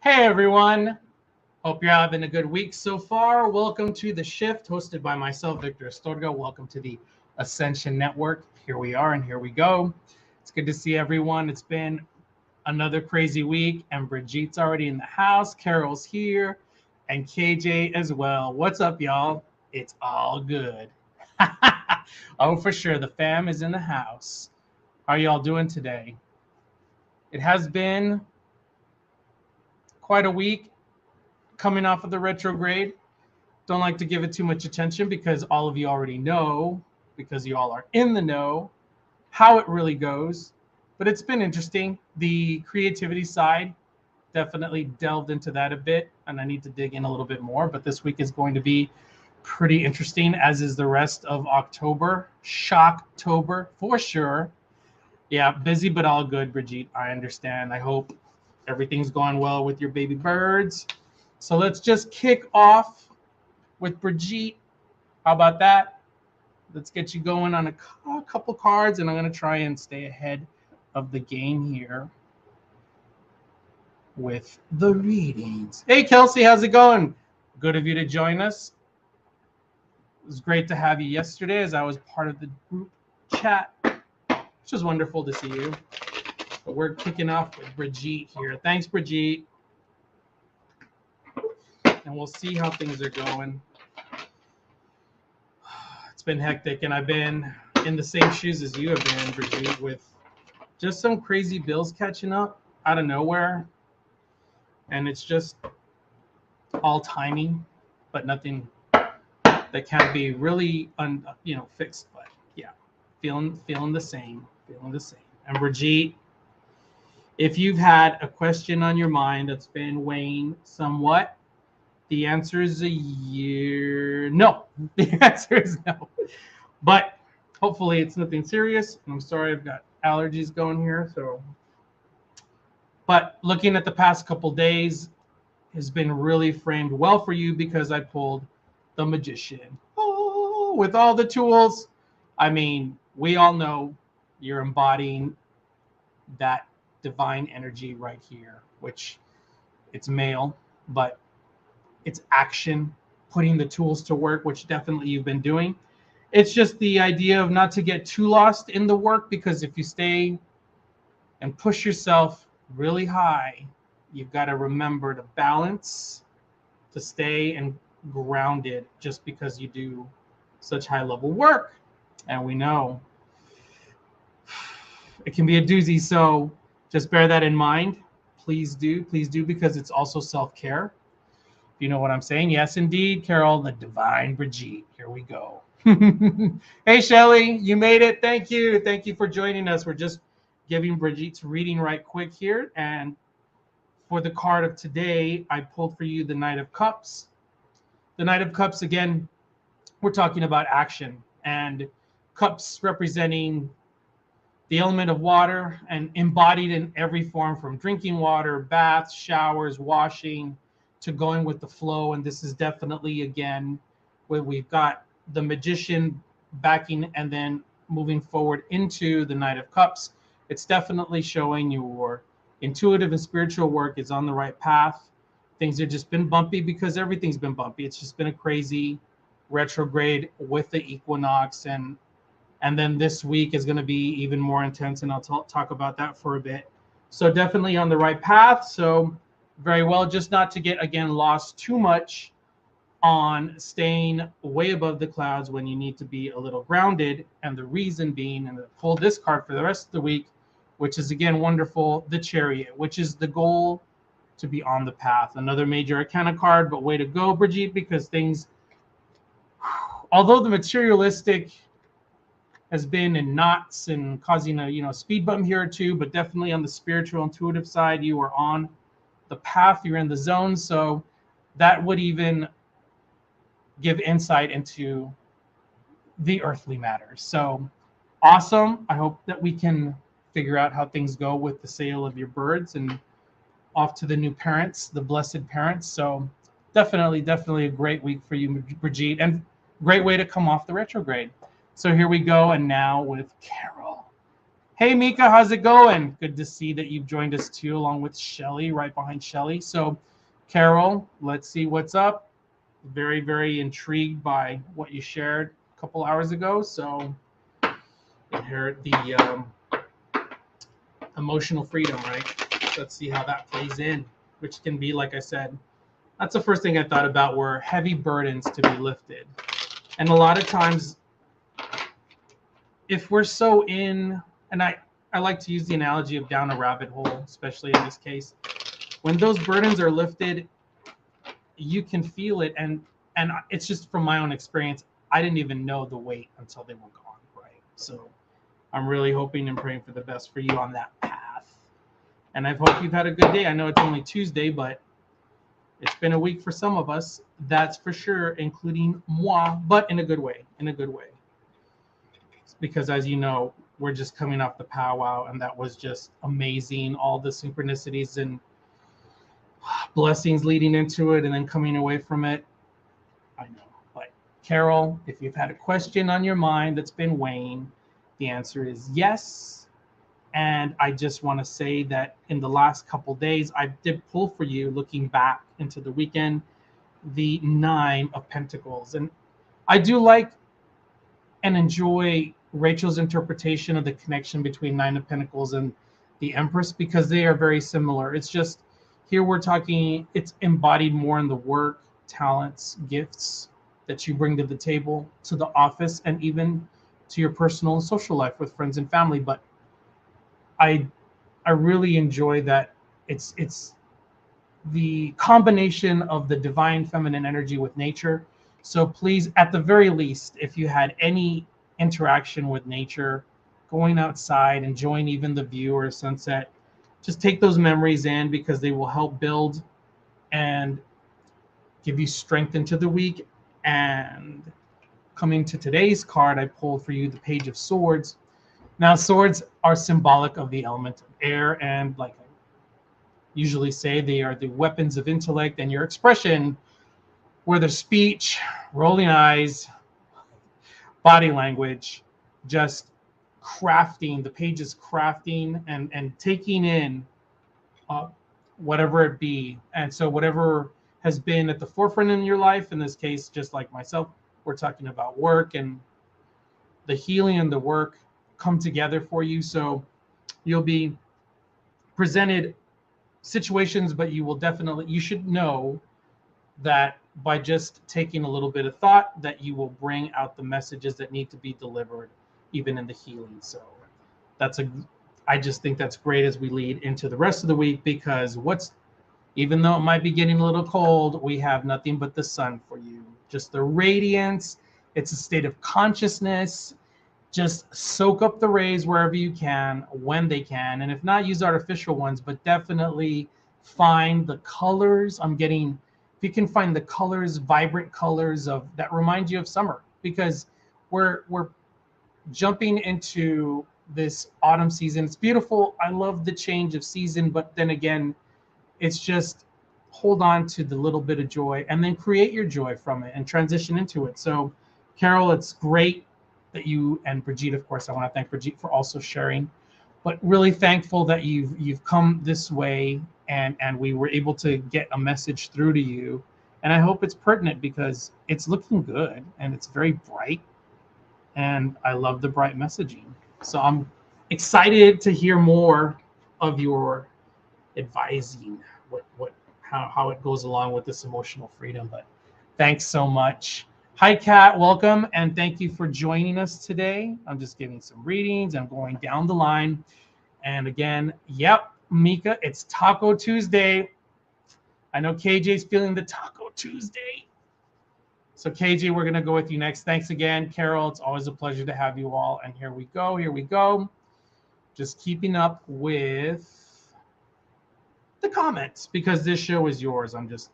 Hey everyone, hope you're having a good week so far. Welcome to The Shift, hosted by myself, Victor Astorga. Welcome to the Ascension Network. Here we are and here we go. It's good to see everyone. It's been another crazy week, and Brigitte's already in the house. Carol's here, and KJ as well. What's up, y'all? It's all good. Oh, for sure. The fam is in the house. How are y'all doing today? It has been quite a week coming off of the retrograde. Don't like to give it too much attention because all of you already know, because you all are in the know, how it really goes. But it's been interesting. The creativity side, definitely delved into that a bit, and I need to dig in a little bit more. But this week is going to be pretty interesting, as is the rest of October. Shocktober, for sure. Yeah, busy but all good, Brigitte. I understand. I hope everything's going well with your baby birds. So let's just kick off with Brigitte. How about that? Let's get you going on a couple cards, and I'm going to try and stay ahead of the game here with the readings. Hey, Kelsey, how's it going? Good of you to join us. It was great to have you yesterday as I was part of the group chat, which was wonderful to see you. But we're kicking off with Brigitte here. Thanks, Brigitte. And we'll see how things are going. It's been hectic, and I've been in the same shoes as you have been, Brigitte, with just some crazy bills catching up out of nowhere. And it's just all timing, but nothing that can be really fixed. But yeah, feeling the same. And Brigitte, if you've had a question on your mind that's been weighing somewhat, the answer is no. The answer is no. But hopefully it's nothing serious. I'm sorry, I've got allergies going here. But looking at the past couple days has been really framed well for you because I pulled the Magician. Oh, with all the tools. I mean, we all know you're embodying that divine energy right here, which it's male, but it's action, putting the tools to work, which definitely you've been doing. It's just the idea of not to get too lost in the work, because if you stay and push yourself really high, you've got to remember to balance, to stay and grounded, just because you do such high level work. And we know it can be a doozy. So just bear that in mind. Please do, because it's also self-care. You know what I'm saying? Yes, indeed, Carol, the divine Brigitte. Here we go. Hey, Shelly, you made it. Thank you. Thank you for joining us. We're just giving Brigitte's reading right quick here. And for the card of today, I pulled for you the Knight of Cups. The Knight of Cups, again, we're talking about action. And cups representing the element of water and embodied in every form, from drinking water, baths, showers, washing, to going with the flow. And this is definitely, again, where we've got the Magician backing and then moving forward into the Knight of Cups. It's definitely showing your intuitive and spiritual work is on the right path. Things have just been bumpy because everything's been bumpy. It's just been a crazy retrograde with the equinox, and then this week is going to be even more intense, and I'll talk about that for a bit. So definitely on the right path. So very well, just not to get, again, lost too much on staying way above the clouds when you need to be a little grounded. And the reason being, and I pulled this card for the rest of the week, which is, again, wonderful, the Chariot, which is the goal to be on the path. Another major arcana card, but way to go, Brigitte, because things, although the materialistic has been in knots and causing a speed bump here or two, but definitely on the spiritual intuitive side, you are on the path, you're in the zone. So that would even give insight into the earthly matters. So awesome. I hope that we can figure out how things go with the sale of your birds and off to the new parents, the blessed parents. So definitely a great week for you, Brigitte, and great way to come off the retrograde. So here we go, and now with Carol. Hey Mika, how's it going? Good to see that you've joined us too, along with Shelly, right behind Shelly. So Carol, let's see what's up. Very intrigued by what you shared a couple hours ago. So inherit the emotional freedom, right? Let's see how that plays in, which can be, like I said, that's the first thing I thought about, were heavy burdens to be lifted. And a lot of times, if we're so in, and I like to use the analogy of down a rabbit hole, especially in this case, when those burdens are lifted, you can feel it. And it's just from my own experience, I didn't even know the weight until they were gone, right? So I'm really hoping and praying for the best for you on that path. And I hope you've had a good day. I know it's only Tuesday, but it's been a week for some of us, that's for sure, including moi, but in a good way, Because as you know, we're just coming off the powwow, and that was just amazing. All the synchronicities and blessings leading into it and then coming away from it. I know. But Carol, if you've had a question on your mind that's been weighing, the answer is yes. And I just want to say that in the last couple days, I did pull for you, looking back into the weekend, the 9 of Pentacles. And I do like and enjoy Rachel's interpretation of the connection between 9 of Pentacles and the Empress, because they are very similar. It's just, here we're talking, it's embodied more in the work, talents, gifts that you bring to the table, to the office, and even to your personal and social life with friends and family. But I really enjoy that it's the combination of the divine feminine energy with nature. So please, at the very least, if you had any interaction with nature, going outside, enjoying even the view or sunset, just take those memories in, because they will help build and give you strength into the week. And coming to today's card, I pulled for you the Page of Swords. Now, swords are symbolic of the element of air, and like I usually say, they are the weapons of intellect and your expression, whether speech, rolling eyes, body language, just crafting, the pages crafting and taking in whatever it be. And so whatever has been at the forefront in your life, in this case, just like myself, we're talking about work, and the healing and the work come together for you. So you'll be presented situations, but you should know that by just taking a little bit of thought, that you will bring out the messages that need to be delivered, even in the healing. So I just think that's great as we lead into the rest of the week, because even though it might be getting a little cold, we have nothing but the sun for you. Just the radiance. It's a state of consciousness. Just soak up the rays wherever you can, when they can. And if not, use artificial ones, but definitely find the colors. If you can find the colors, vibrant colors that remind you of summer, because we're jumping into this autumn season. It's beautiful. I love the change of season, but then again, it's just hold on to the little bit of joy and then create your joy from it and transition into it. So Carol, it's great that you, and Brigitte, of course, I want to thank Brigitte for also sharing, but really thankful that you've come this way and we were able to get a message through to you. And I hope it's pertinent, because it's looking good and it's very bright, and I love the bright messaging. So I'm excited to hear more of your advising, how it goes along with this emotional freedom. But thanks so much. Hi, Kat. Welcome, and thank you for joining us today. I'm just giving some readings. I'm going down the line. And again, yep, Mika, it's Taco Tuesday. I know KJ's feeling the Taco Tuesday. So KJ, we're going to go with you next. Thanks again, Carol. It's always a pleasure to have you all. And here we go. Here we go. Just keeping up with the comments because this show is yours. I'm just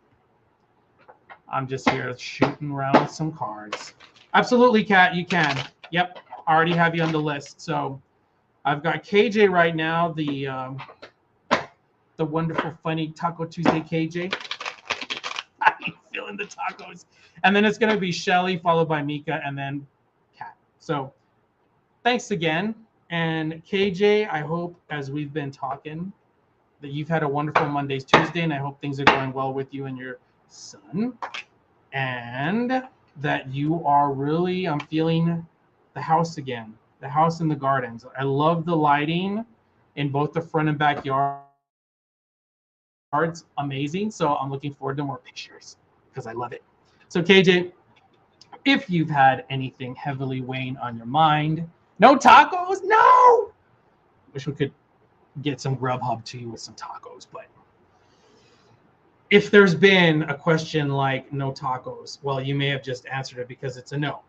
here shooting around with some cards. Absolutely, Kat, you can. Yep, I already have you on the list. So I've got KJ right now, the wonderful, funny Taco Tuesday KJ. I'm feeling the tacos. And then it's going to be Shelly, followed by Mika, and then Kat. So thanks again. And KJ, I hope as we've been talking that you've had a wonderful Mondays, Tuesday, and I hope things are going well with you and your son. And that you are really, I'm feeling the house again, the house in the gardens. I love the lighting in both the front and backyard. Amazing. So I'm looking forward to more pictures because I love it. So KJ, if you've had anything heavily weighing on your mind, no tacos, no. Wish we could get some Grubhub to you with some tacos, but if there's been a question like no tacos, well, you may have just answered it because it's a no.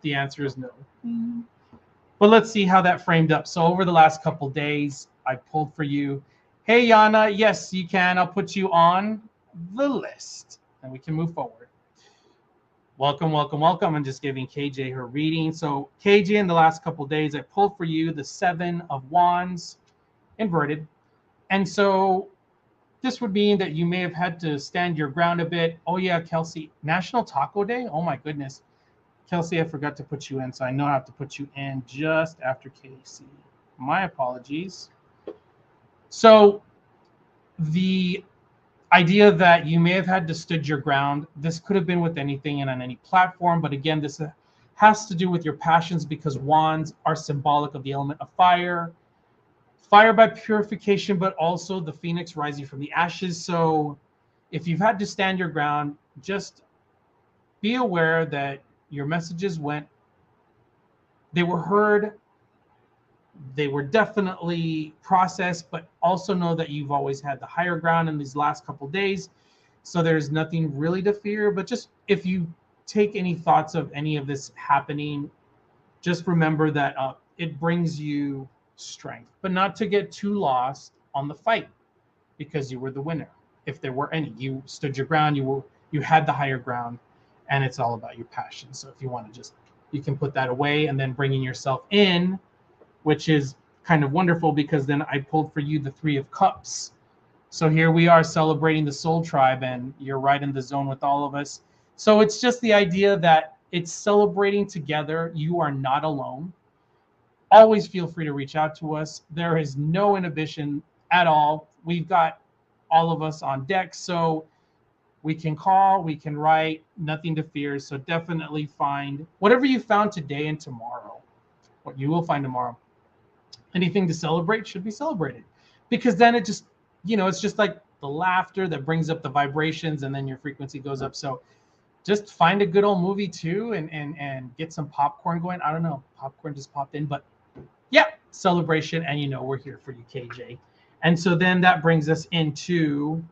The answer is no. But let's see how that framed up. So over the last couple days, I pulled for you. Hey, Yana, yes, you can. I'll put you on the list and we can move forward. Welcome, welcome, welcome. I'm just giving KJ her reading. So KJ, in the last couple days, I pulled for you the 7 of Wands inverted. And so this would mean that you may have had to stand your ground a bit. Oh, yeah, Kelsey, National Taco Day? Oh, my goodness. Kelsey, I forgot to put you in, so I know I have to put you in just after Casey. My apologies. So the idea that you may have had to stood your ground, this could have been with anything and on any platform, but again, this has to do with your passions because wands are symbolic of the element of fire. Fire by purification, but also the phoenix rising from the ashes. So if you've had to stand your ground, just be aware that your messages they were heard, they were definitely processed, but also know that you've always had the higher ground in these last couple days. So there's nothing really to fear, but just if you take any thoughts of any of this happening, just remember that it brings you strength, but not to get too lost on the fight because you were the winner. If there were any, you stood your ground, you had the higher ground, and it's all about your passion. So if you want to you can put that away and then bringing yourself in, which is kind of wonderful because then I pulled for you the 3 of Cups. So here we are celebrating the soul tribe and you're right in the zone with all of us. So it's just the idea that it's celebrating together. You are not alone. Always feel free to reach out to us. There is no inhibition at all. We've got all of us on deck. So we can call, we can write, nothing to fear. So definitely find whatever you found today and tomorrow, what you will find tomorrow. Anything to celebrate should be celebrated because then it just, it's just like the laughter that brings up the vibrations and then your frequency goes up. So just find a good old movie too and get some popcorn going. I don't know, popcorn just popped in, but yeah, celebration. And we're here for you, KJ. And so then that brings us into,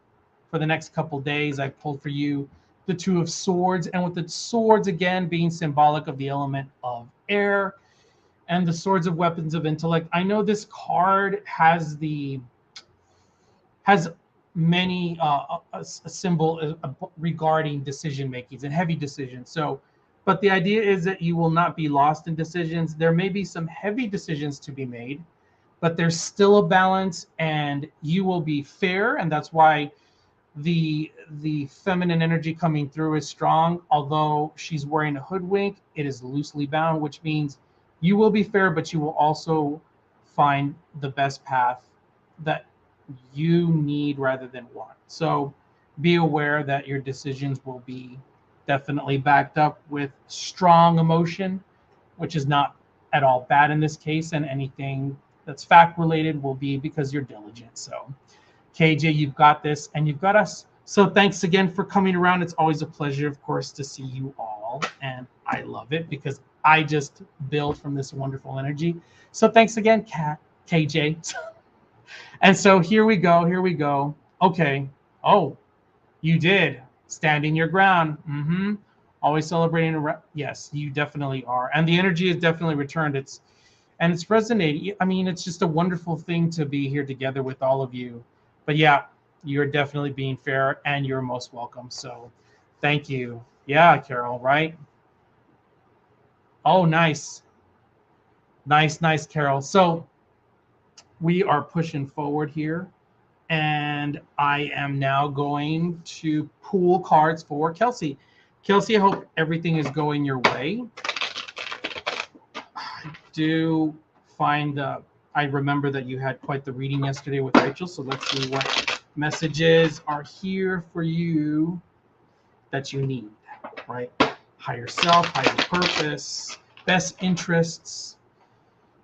for the next couple days, I pulled for you the 2 of Swords, and with the swords again being symbolic of the element of air and the swords of weapons of intellect. I know this card has many a symbol regarding decision makings and heavy decisions. So, but the idea is that you will not be lost in decisions. There may be some heavy decisions to be made, but there's still a balance and you will be fair. And that's why the feminine energy coming through is strong. Although she's wearing a hoodwink, it is loosely bound, which means you will be fair, but you will also find the best path that you need rather than want. So be aware that your decisions will be definitely backed up with strong emotion, which is not at all bad in this case. And anything that's fact related will be because you're diligent. So KJ, you've got this and you've got us. So thanks again for coming around. It's always a pleasure, of course, to see you all. And I love it because I just build from this wonderful energy. So thanks again, KJ. And so here we go. Here we go. Okay. Oh, you did. Standing your ground. Always celebrating. Yes, you definitely are. And the energy is definitely returned. It's resonating. I mean, it's just a wonderful thing to be here together with all of you. But yeah, you're definitely being fair and you're most welcome. So thank you. Yeah, Carol, right? Oh, nice. Nice, nice, Carol. So we are pushing forward here. And I am now going to pull cards for Kelsey. Kelsey, I hope everything is going your way. Do find I remember that you had quite the reading yesterday with Rachel, so let's see what messages are here for you that you need, right? Higher self, higher purpose, best interests,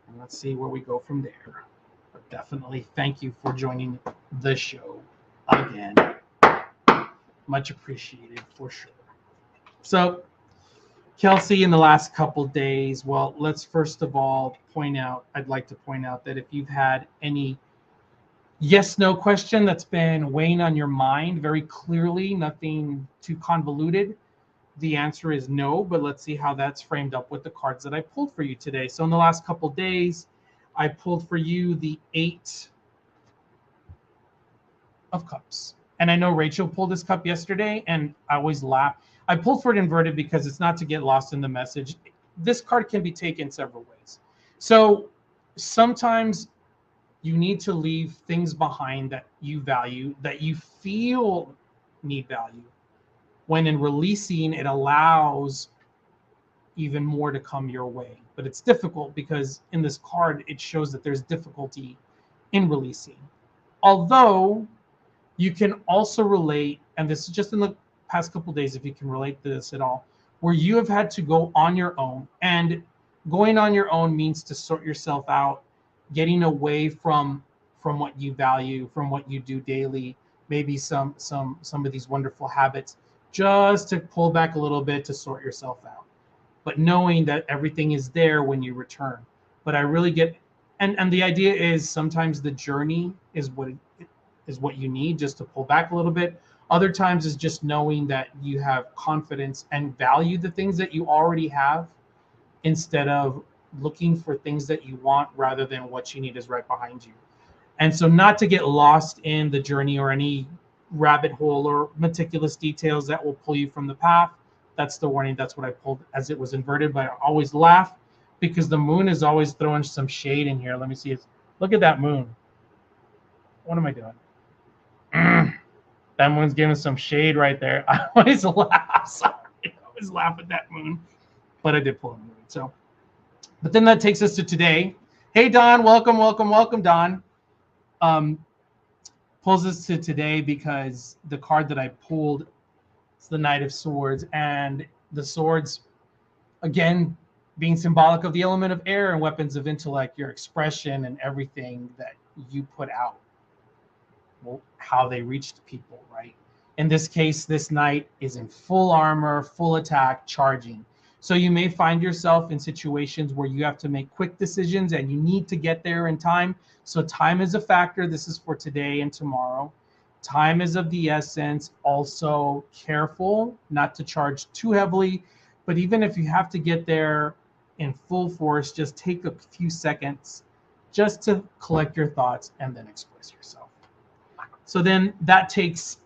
and let's see where we go from there. But definitely thank you for joining the show again. Much appreciated for sure. So Kelsey, in the last couple days, well, let's first of all I'd like to point out that if you've had any yes/no question that's been weighing on your mind very clearly, nothing too convoluted, the answer is no, but let's see how that's framed up with the cards that I pulled for you today. So in the last couple days, I pulled for you the 8 of Cups. And I know Rachel pulled this cup yesterday, and I always laugh. I pulled for it inverted because it's not to get lost in the message. This card can be taken several ways. So sometimes you need to leave things behind that you value, that you feel need value. When in releasing, it allows even more to come your way. But it's difficult because in this card, it shows that there's difficulty in releasing. Although you can also relate, and this is just in the past couple of days, if you can relate to this at all, where you have had to go on your own. And going on your own means to sort yourself out, getting away from what you value, from what you do daily, maybe some of these wonderful habits, just to pull back a little bit to sort yourself out. But knowing that everything is there when you return. But I really get, and the idea is sometimes the journey is what you need just to pull back a little bit. Other times is just knowing that you have confidence and value the things that you already have instead of looking for things that you want rather than what you need is right behind you. And so not to get lost in the journey or any rabbit hole or meticulous details that will pull you from the path. That's the warning. That's what I pulled as it was inverted, but I always laugh because the moon is always throwing some shade in here. Let me see. Look at that moon. What am I doing? That moon's giving some shade right there. I always laugh. Sorry. I always laugh at that moon. But I did pull a moon. So, but then that takes us to today. Hey, Don. Welcome, welcome, welcome, Don. Pulls us to today because the card that I pulled is the Knight of Swords. And the swords, again, being symbolic of the element of air and weapons of intellect, your expression and everything that you put out. Well, how they reached people, right? In this case, this knight is in full armor, full attack, charging. So you may find yourself in situations where you have to make quick decisions and you need to get there in time. So time is a factor. This is for today and tomorrow. Time is of the essence. Also careful not to charge too heavily. But even if you have to get there in full force, just take a few seconds just to collect your thoughts and then express yourself. So then that takes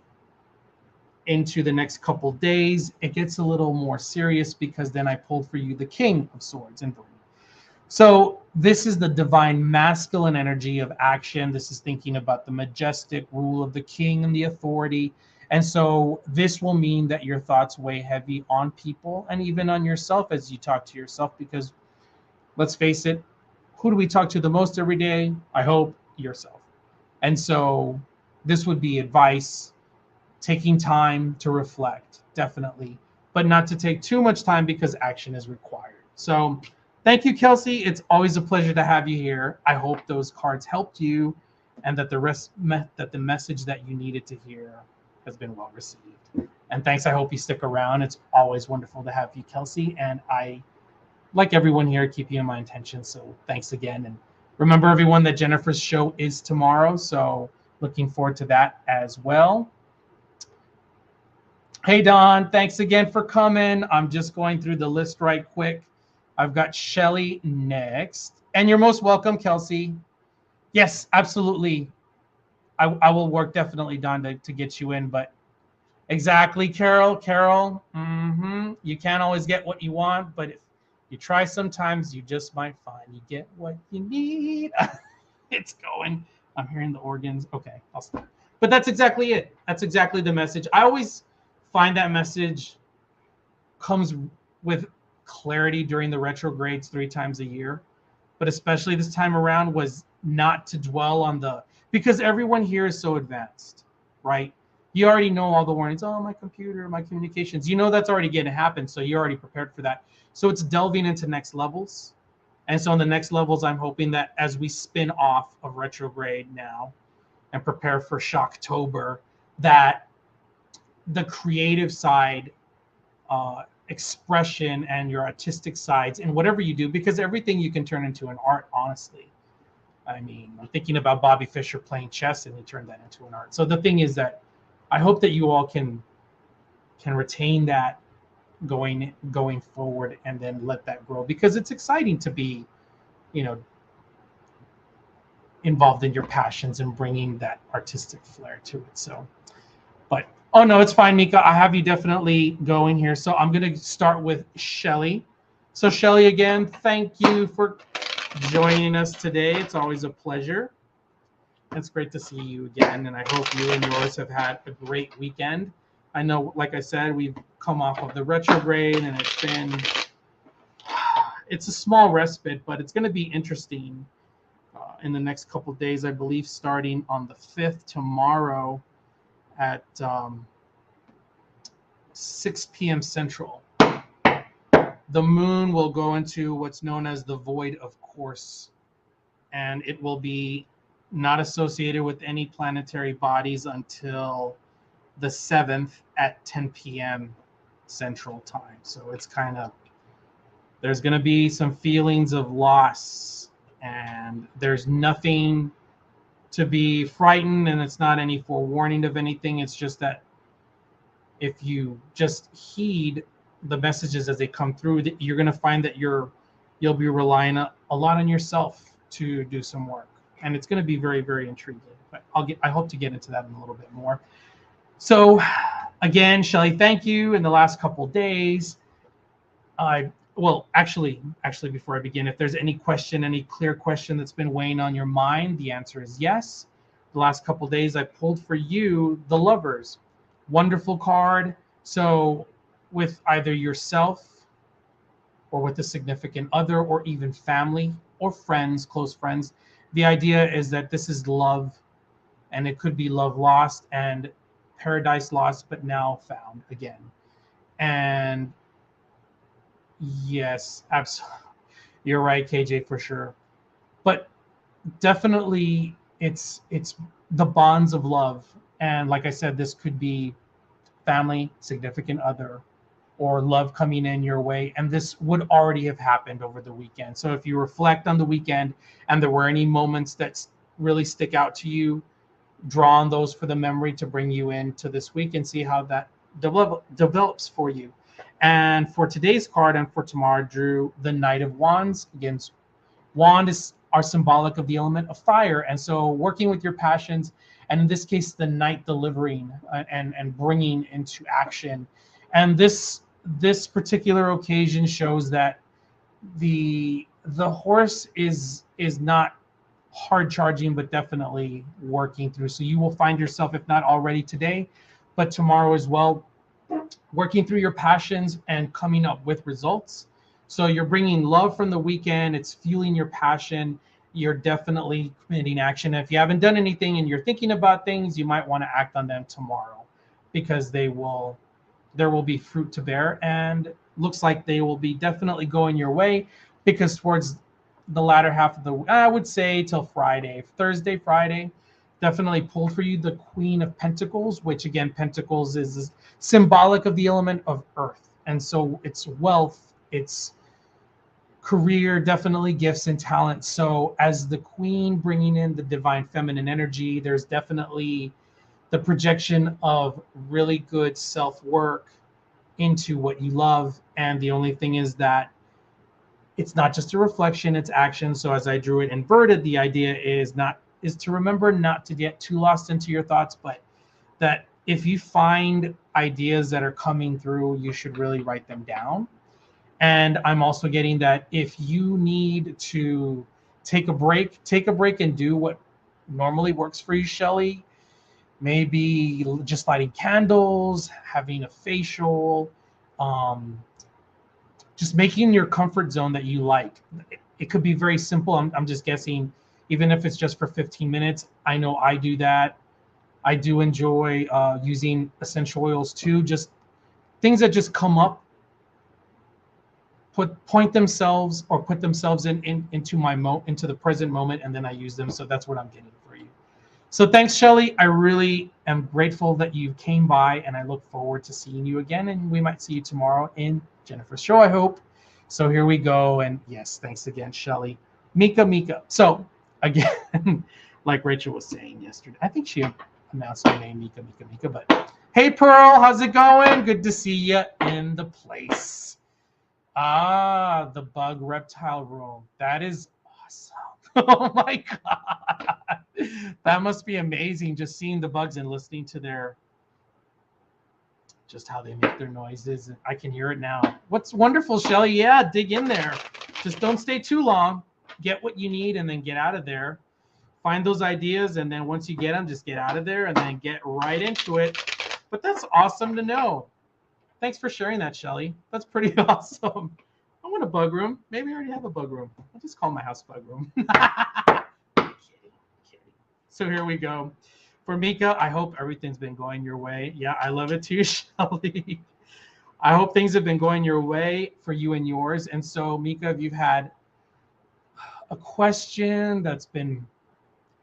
into the next couple days. It gets a little more serious because then I pulled for you the King of Swords inverted. So this is the divine masculine energy of action. This is thinking about the majestic rule of the king and the authority. And so this will mean that your thoughts weigh heavy on people and even on yourself as you talk to yourself, because let's face it, who do we talk to the most every day? I hope yourself. And so this would be advice, taking time to reflect, definitely, but not to take too much time because action is required. So thank you, Kelsey. It's always a pleasure to have you here. I hope those cards helped you and that the message that you needed to hear has been well received. And thanks. I hope you stick around. It's always wonderful to have you, Kelsey. And I, like everyone here, keep you in my intention. So thanks again. And remember, everyone, that Jennifer's show is tomorrow. So looking forward to that as well. Hey, Don, thanks again for coming. I'm just going through the list right quick. I've got Shelly next. And you're most welcome, Kelsey. Yes, absolutely. I will work definitely, Don, to get you in. But exactly, Carol. Carol, you can't always get what you want. But if you try sometimes, you just might find you get what you need. It's going. I'm hearing the organs. Okay, I'll stop. But that's exactly it. That's exactly the message. I always find that message comes with clarity during the retrogrades 3 times a year, but especially this time around was not to dwell on the, because everyone here is so advanced, right? You already know all the warnings. Oh, my computer, my communications. You know that's already going to happen, so you're already prepared for that. So it's delving into next levels. And so in the next levels, I'm hoping that as we spin off of retrograde now and prepare for Shocktober, that the creative side, expression, and your artistic sides and whatever you do, because everything you can turn into an art, honestly. I mean, I'm thinking about Bobby Fischer playing chess and he turned that into an art. So the thing is that I hope that you all can retain that going forward and then let that grow, because it's exciting to be, you know, involved in your passions and bringing that artistic flair to it. So, but oh no, it's fine, Mika. I have you definitely going here. So I'm going to start with Shelly. So Shelly, again, thank you for joining us today. It's always a pleasure. It's great to see you again, and I hope you and yours have had a great weekend. I know, like I said, we've come off of the retrograde, and it's a small respite, but it's going to be interesting in the next couple of days. I believe starting on the 5th, tomorrow at 6 p.m. Central, the moon will go into what's known as the void of course, and it will be not associated with any planetary bodies until the 7th at 10 p.m. Central Time. So it's kind of, there's going to be some feelings of loss, and there's nothing to be frightened, and it's not any forewarning of anything. It's just that if you just heed the messages as they come through, that you're going to find that you'll be relying a lot on yourself to do some work, and it's going to be very, very intriguing. But I hope to get into that in a little bit more. So again, Shelly, thank you. In the last couple of days, well, actually, before I begin, if there's any clear question that's been weighing on your mind, the answer is yes. The last couple of days, I pulled for you the Lovers. Wonderful card. So with either yourself or with a significant other, or even family or friends, close friends, the idea is that this is love, and it could be love lost and paradise lost, but now found again. And yes, absolutely. You're right, KJ, for sure. But definitely it's the bonds of love. And like I said, this could be family, significant other, or love coming in your way. And this would already have happened over the weekend. So if you reflect on the weekend and there were any moments that really stick out to you, draw on those for the memory to bring you into this week and see how that develops for you. And for today's card and for tomorrow, I drew the Knight of Wands. Again, wand are symbolic of the element of fire. And so working with your passions, and in this case, the knight delivering and bringing into action. And this particular occasion shows that the horse is not hard charging, but definitely working through. So you will find yourself, if not already today, but tomorrow as well, working through your passions and coming up with results. So you're bringing love from the weekend. It's fueling your passion. You're definitely committing action. If you haven't done anything and you're thinking about things, you might want to act on them tomorrow, because there will be fruit to bear, and looks like they will be definitely going your way, because towards the latter half of the, I would say till Friday, Thursday, Friday, definitely pulled for you the Queen of Pentacles, which again, Pentacles is symbolic of the element of earth. And so it's wealth, it's career, definitely gifts and talents. So as the Queen bringing in the divine feminine energy, there's definitely the projection of really good self-work into what you love. And the only thing is that it's not just a reflection, it's action. So as I drew it inverted, the idea is to remember not to get too lost into your thoughts, but that if you find ideas that are coming through, you should really write them down. And I'm also getting that if you need to take a break and do what normally works for you, Shelly. Maybe just lighting candles, having a facial, just making your comfort zone that you like. It could be very simple. I'm just guessing, even if it's just for 15 minutes. I know I do that. I do enjoy using essential oils too. Just things that just come up, put themselves into the present moment, and then I use them. So that's what I'm getting for you. So thanks, Shelly. I really am grateful that you came by, and I look forward to seeing you again. And we might see you tomorrow in Jennifer's show, I hope. So here we go. And yes, thanks again, Shelly. Mika. So again, like Rachel was saying yesterday, I think she announced her name, Mika. But hey, Pearl, how's it going? Good to see you in the place. The bug reptile room. That is awesome. Oh my God. That must be amazing, just seeing the bugs and listening to just how they make their noises. I can hear it now. What's wonderful, Shelly? Yeah, dig in there. Just don't stay too long. Get what you need and then get out of there. Find those ideas, and then once you get them, just get out of there and then get right into it. But that's awesome to know. Thanks for sharing that, Shelly. That's pretty awesome. I want a bug room. Maybe I already have a bug room. I'll just call my house bug room. Kidding. So here we go. For Mika, I hope everything's been going your way. Yeah, I love it too, Shelly. I hope things have been going your way for you and yours. And so, Mika, if you've had a question that's been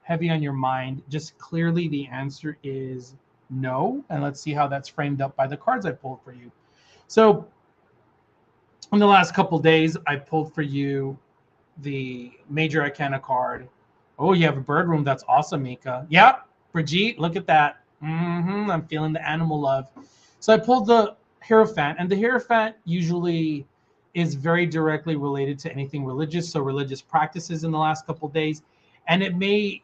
heavy on your mind, just clearly the answer is no. And let's see how that's framed up by the cards I pulled for you. So in the last couple days, I pulled for you the Major Arcana card. Oh, you have a bird room. That's awesome, Mika. Yeah, Brigitte, look at that. I'm feeling the animal love. So I pulled the Hierophant, and the Hierophant usually is very directly related to anything religious, so religious practices in the last couple days. And it may,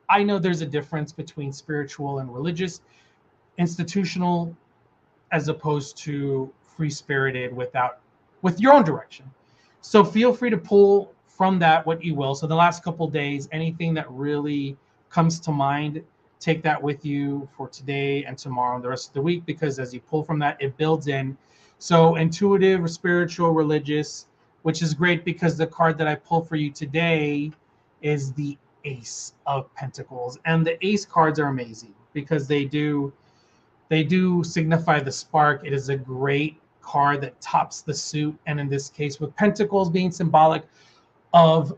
I know there's a difference between spiritual and religious, institutional, as opposed to free-spirited with your own direction. So feel free to pull from that what you will. So the last couple days, anything that really comes to mind, take that with you for today and tomorrow and the rest of the week, because as you pull from that, it builds in. So intuitive, spiritual, religious, which is great because the card that I pulled for you today is the Ace of Pentacles. And the Ace cards are amazing because they do signify the spark. It is a great card that tops the suit. And in this case, with Pentacles being symbolic of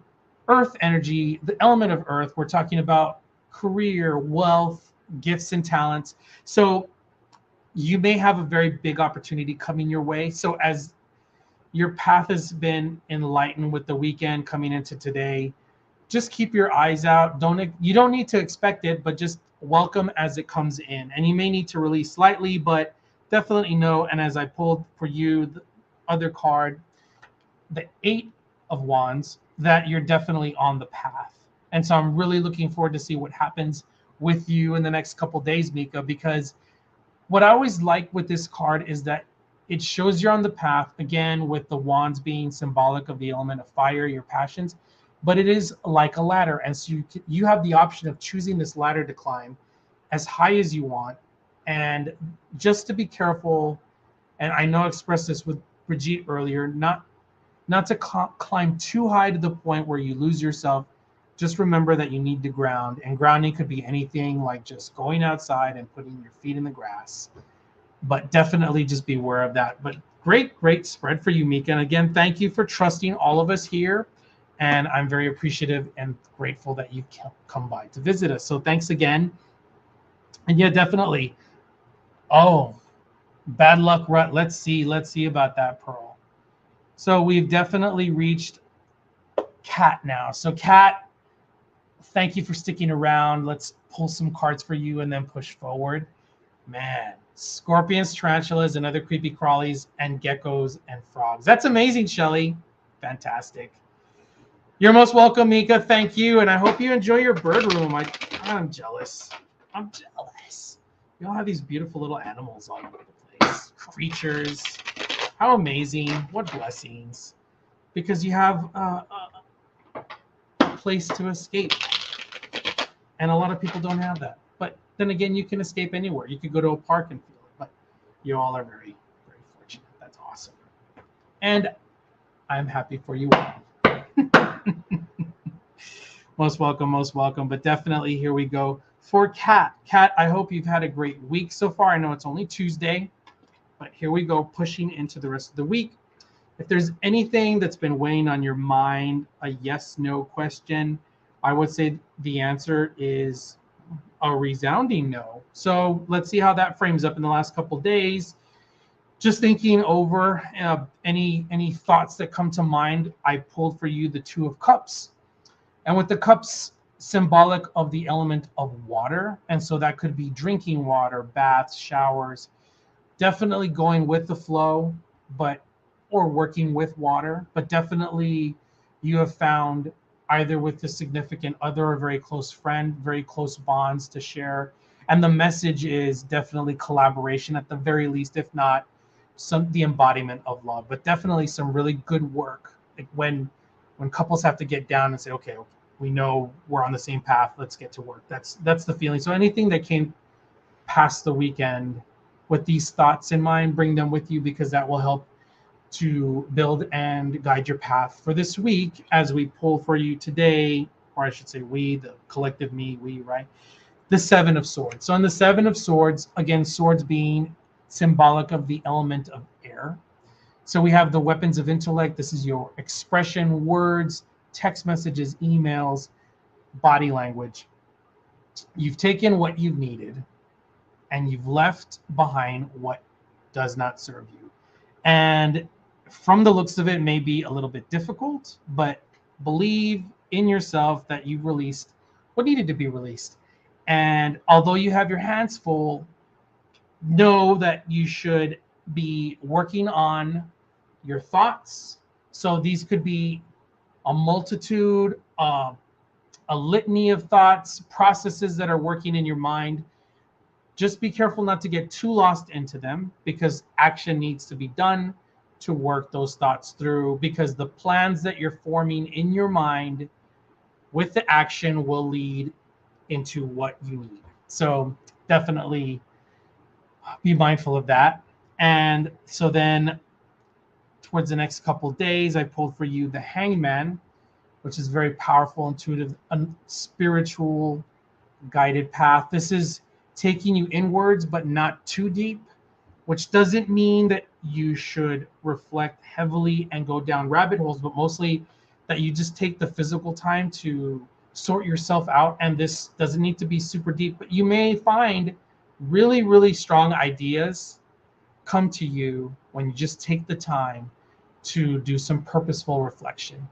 earth energy, the element of earth, we're talking about career, wealth, gifts, and talents. So you may have a very big opportunity coming your way. So as your path has been enlightened with the weekend coming into today, just keep your eyes out. You don't need to expect it, but just welcome as it comes in. And you may need to release slightly, but definitely know. And as I pulled for you the other card, the 8 of Wands, that you're definitely on the path. And so I'm really looking forward to see what happens with you in the next couple days, Mika, because what I always like with this card is that it shows you're on the path, again, with the wands being symbolic of the element of fire, your passions, but it is like a ladder. And so you have the option of choosing this ladder to climb as high as you want. And just to be careful, and I know I expressed this with Brigitte earlier, not to climb too high to the point where you lose yourself. Just remember that you need to ground, and grounding could be anything like just going outside and putting your feet in the grass. But definitely just be aware of that. But great spread for you, Mika. And again, thank you for trusting all of us here. And I'm very appreciative and grateful that you come by to visit us. So thanks again. And yeah, definitely. Oh, bad luck rut. Let's see about that, Pearl. So we've definitely reached Cat now. So Cat, thank you for sticking around. Let's pull some cards for you and then push forward. Man, scorpions, tarantulas, and other creepy crawlies, and geckos and frogs. That's amazing, Shelly. Fantastic. You're most welcome, Mika. Thank you, and I hope you enjoy your bird room. I'm jealous. I'm jealous. You all have these beautiful little animals all over the place. Creatures. How amazing. What blessings. Because you have a place to escape. And a lot of people don't have that. But then again, you can escape anywhere. You could go to a park and feel it. But you all are very, very fortunate. That's awesome. And I'm happy for you all. Most welcome, most welcome. But definitely here we go. For Kat. Kat, I hope you've had a great week so far. I know it's only Tuesday, but here we go, pushing into the rest of the week. If there's anything that's been weighing on your mind, a yes/no question, I would say the answer is a resounding no. So let's see how that frames up in the last couple of days. Just thinking over any thoughts that come to mind, I pulled for you the Two of Cups. And with the cups, symbolic of the element of water. And so that could be drinking water, baths, showers, definitely going with the flow, or working with water. But definitely you have found either with the significant other or very close friend, very close bonds to share. And the message is definitely collaboration at the very least, if not the embodiment of love, but definitely some really good work. Like when couples have to get down and say, okay, we know we're on the same path, let's get to work. That's the feeling. So anything that came past the weekend with these thoughts in mind, bring them with you, because that will help to build and guide your path for this week as we pull for you today, or I should say we, the collective me, we, right? The Seven of Swords. So in the Seven of Swords, again, swords being symbolic of the element of air. So we have the weapons of intellect. This is your expression, words, text messages, emails, body language. You've taken what you've needed and you've left behind what does not serve you. And from the looks of it, may be a little bit difficult, but believe in yourself that you've released what needed to be released. And although you have your hands full, know that you should be working on your thoughts. So these could be a multitude, a litany of thoughts, processes that are working in your mind. Just be careful not to get too lost into them, because action needs to be done to work those thoughts through, because the plans that you're forming in your mind with the action will lead into what you need. So definitely be mindful of that. And so then towards the next couple of days, I pulled for you the Hangman, which is very powerful, intuitive, spiritual guided path. This is taking you inwards, but not too deep, which doesn't mean that you should reflect heavily and go down rabbit holes, but mostly that you just take the physical time to sort yourself out. And this doesn't need to be super deep, but you may find really, really strong ideas come to you when you just take the time to do some purposeful reflection.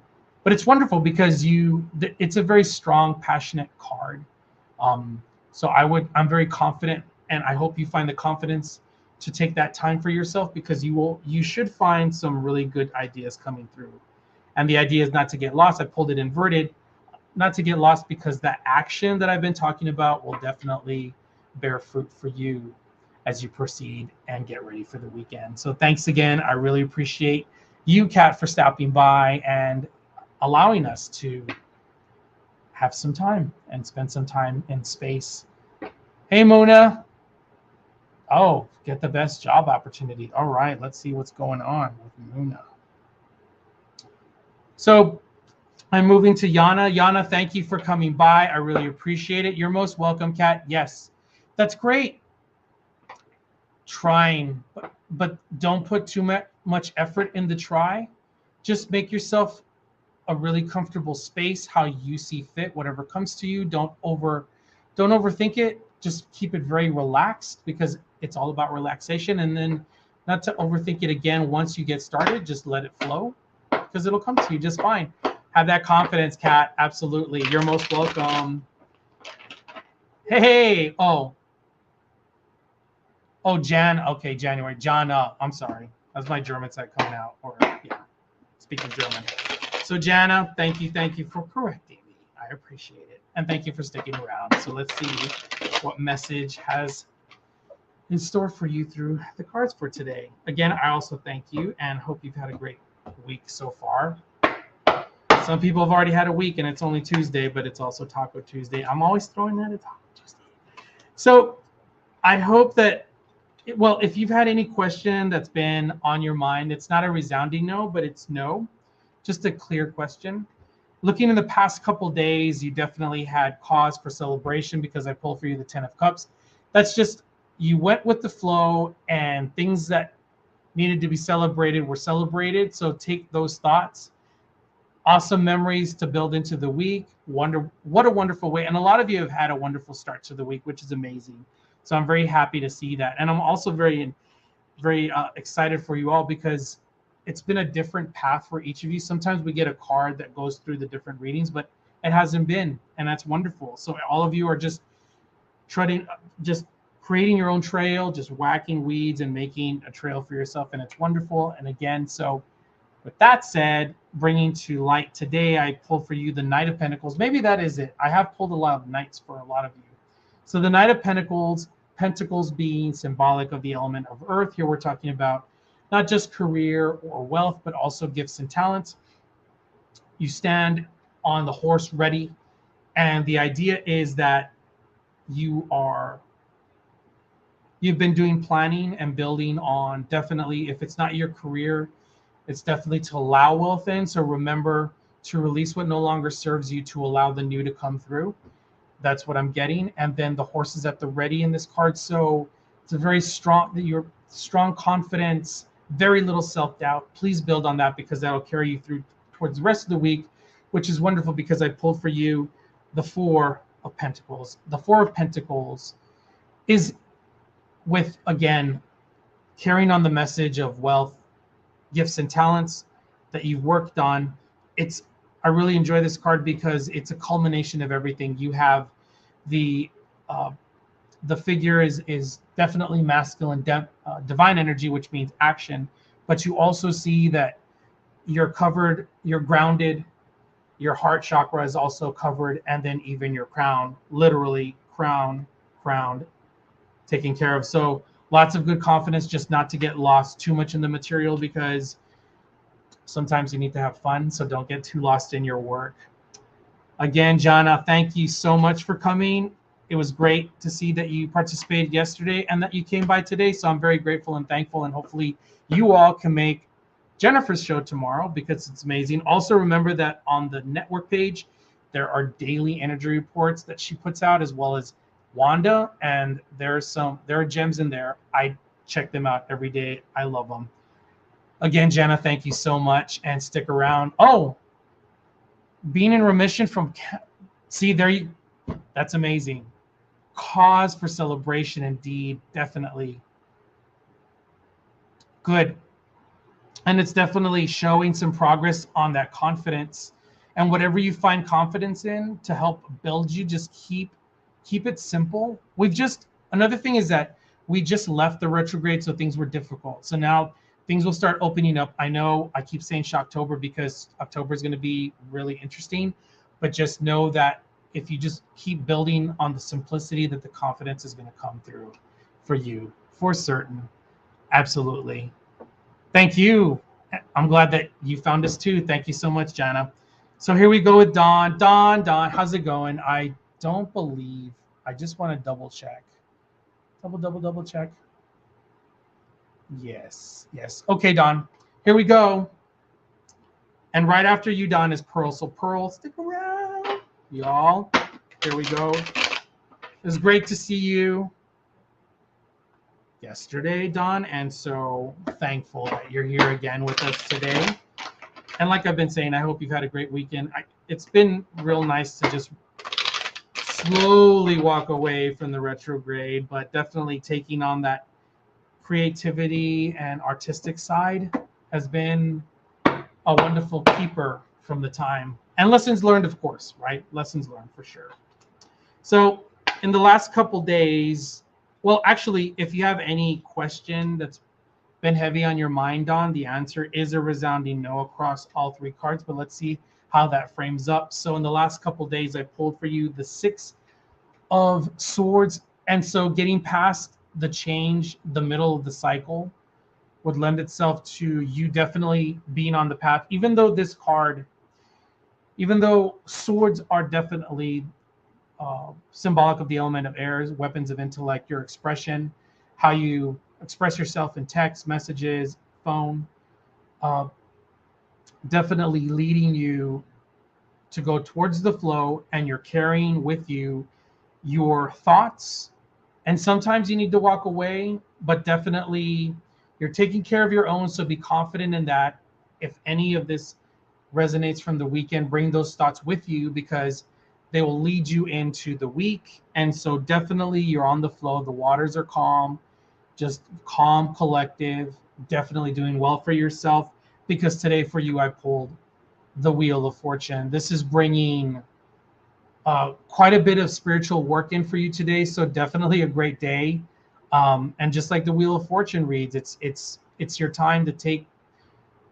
But it's wonderful because it's a very strong, passionate card. So I'm very confident, and I hope you find the confidence to take that time for yourself, because you should find some really good ideas coming through. And the idea is not to get lost. I pulled it inverted, not to get lost, because that action that I've been talking about will definitely bear fruit for you as you proceed and get ready for the weekend. So thanks again. I really appreciate you, Kat, for stopping by and allowing us to have some time and spend some time in space. Hey, Mona. Oh, get the best job opportunity. All right, let's see what's going on with Mona. So I'm moving to Yana. Yana, thank you for coming by. I really appreciate it. You're most welcome, Kat. Yes, that's great. Trying, but don't put too much effort in the try. Just make yourself a really comfortable space, how you see fit, whatever comes to you. Don't overthink it. Just keep it very relaxed, because it's all about relaxation. And then not to overthink it again. Once you get started, just let it flow, because it'll come to you just fine. Have that confidence, Kat. Absolutely. You're most welcome. Hey, oh, okay, January. I'm sorry. That's my German side coming out, or yeah, speaking German. So Jana, thank you for correcting me. I appreciate it. And thank you for sticking around. So let's see what message has in store for you through the cards for today. Again, I also thank you and hope you've had a great week so far. Some people have already had a week and it's only Tuesday, but it's also Taco Tuesday. I'm always throwing that at Taco Tuesday. So I hope that, well, if you've had any question that's been on your mind, it's not a resounding no, but it's no, just a clear question. Looking in the past couple days, you definitely had cause for celebration because I pulled for you the 10 of Cups. That's just, you went with the flow and things that needed to be celebrated were celebrated. So take those thoughts. Awesome memories to build into the week. What a wonderful way. And a lot of you have had a wonderful start to the week, which is amazing. So I'm very happy to see that. And I'm also very excited for you all because it's been a different path for each of you. Sometimes we get a card that goes through the different readings, but it hasn't been, and that's wonderful. So all of you are just creating your own trail, just whacking weeds and making a trail for yourself, and it's wonderful. And again, so with that said, bringing to light today, I pulled for you the Knight of Pentacles. Maybe that is it. I have pulled a lot of Knights for a lot of you. So the Knight of Pentacles, Pentacles being symbolic of the element of earth. Here we're talking about not just career or wealth, but also gifts and talents. You stand on the horse ready. And the idea is that you've been doing planning and building on, definitely, if it's not your career, it's definitely to allow wealth in. So remember to release what no longer serves you to allow the new to come through. That's what I'm getting. And then the horse is at the ready in this card. So it's a very strong confidence, very little self-doubt. Please build on that because that'll carry you through towards the rest of the week, which is wonderful because I pulled for you the Four of Pentacles. The Four of Pentacles is with, again, carrying on the message of wealth, gifts and talents that you've worked on. I really enjoy this card because it's a culmination of everything. You have the figure is definitely masculine, divine energy, which means action, but you also see that you're covered, you're grounded, your heart chakra is also covered, and then even your crown, literally crowned, taken care of. So lots of good confidence, just not to get lost too much in the material because sometimes you need to have fun. So don't get too lost in your work. Again, Jana, thank you so much for coming. It was great to see that you participated yesterday and that you came by today. So I'm very grateful and thankful. And hopefully you all can make Jennifer's show tomorrow because it's amazing. Also remember that on the network page, there are daily energy reports that she puts out, as well as Wanda, and there are gems in there. I check them out every day. I love them. Again, Jenna, thank you so much, and stick around. Oh, being in remission from, see there you, that's amazing. Cause for celebration, indeed, definitely. Good. And it's definitely showing some progress on that confidence. And whatever you find confidence in to help build you, just keep it simple. Another thing is that we just left the retrograde, so things were difficult. So now things will start opening up. I know I keep saying Shocktober because October is going to be really interesting, but just know that if you just keep building on the simplicity, that the confidence is going to come through for you, for certain. Absolutely. Thank you. I'm glad that you found us too. Thank you so much, Jana. So here we go with Dawn. Dawn, how's it going? I don't believe, I just want to double check. Double check. Yes. Okay, Dawn, here we go. And right after you, Dawn, is Pearl. So Pearl, stick around, y'all. Here we go. It was great to see you yesterday, Dawn, and so thankful that you're here again with us today. And like I've been saying, I hope you've had a great weekend. It's been real nice to just slowly walk away from the retrograde, but definitely taking on that creativity and artistic side has been a wonderful keeper from the time. And lessons learned, of course, right? Lessons learned for sure. So in the last couple days, well, actually, if you have any question that's been heavy on your mind, Don, the answer is a resounding no across all three cards, but let's see how that frames up. So in the last couple days, I pulled for you the 6 of Swords, and so getting past the change, the middle of the cycle, would lend itself to you definitely being on the path, even though this card, even though swords are definitely symbolic of the element of air, weapons of intellect, your expression, how you express yourself in text, messages, phone, uh, definitely leading you to go towards the flow, and you're carrying with you your thoughts. And sometimes you need to walk away, but definitely you're taking care of your own. So be confident in that. If any of this resonates from the weekend, bring those thoughts with you because they will lead you into the week. And so definitely you're on the flow. The waters are calm, just calm, collective, definitely doing well for yourself, because today for you, I pulled the Wheel of Fortune. This is bringing quite a bit of spiritual work in for you today. So definitely a great day. And just like the Wheel of Fortune reads, it's your time to take,